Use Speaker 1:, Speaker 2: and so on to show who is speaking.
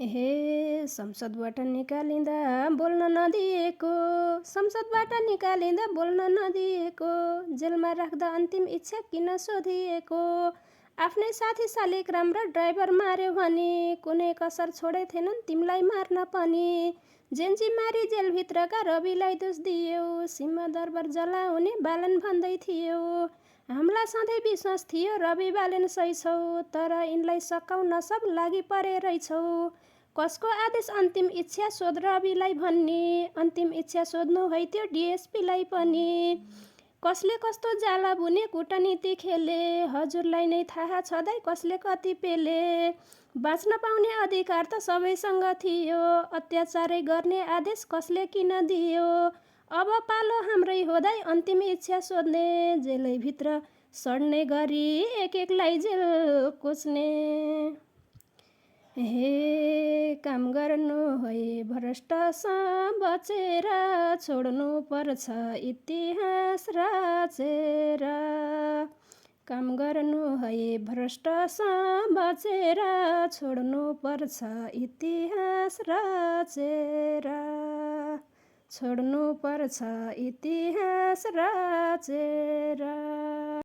Speaker 1: हे संसदबाट निकालिँदा बोल्न नदिएको, संसदबाट निकालिँदा बोल्न नदिएको, जेलमा राख्दा अन्तिम इच्छा किन सोधिएको। आफ्नै साथी शालिक राम्रा ड्राइभर मार्यो भने कुनै कसर छोडेथेनन् तिमीलाई मार्न पनि। जेन्जी मारी जेलभित्रका रविलाई दोष दियो, सिंहदरबार जलाउने बालन भन्दै थियो। हामीलाई सधैँ विश्वास थियो रवि बालेन सही छौ, तर यिनलाई सकाउन सब लागि परे रहेछौ। कसको आदेश अन्तिम इच्छा सोध रविलाई भन्ने, अन्तिम इच्छा सोध्नु है त्यो डिएसपीलाई पनि। कसले कस्तो जाला बुने कूटनीति खेले, हजुरलाई नै थाहा छँदै कसले कति पेले। बाँच्न पाउने अधिकार त सबैसँग थियो, अत्याचारै गर्ने आदेश कसले किन दियो। अब पालो हाम्रै होदै अन्तिम इच्छा सोध्ने, जेलैभित्र सड्ने गरी एक एकलाई जेल कोच्ने। हे काम गर्नु है भ्रष्टसँग बचेर, छोड्नु पर्छ इतिहास रचेर। काम गर्नु है भ्रष्टसँग बचेर, छोड्नु पर्छ इतिहास रचेर। छोड्नु पर्छ इतिहास रचेर।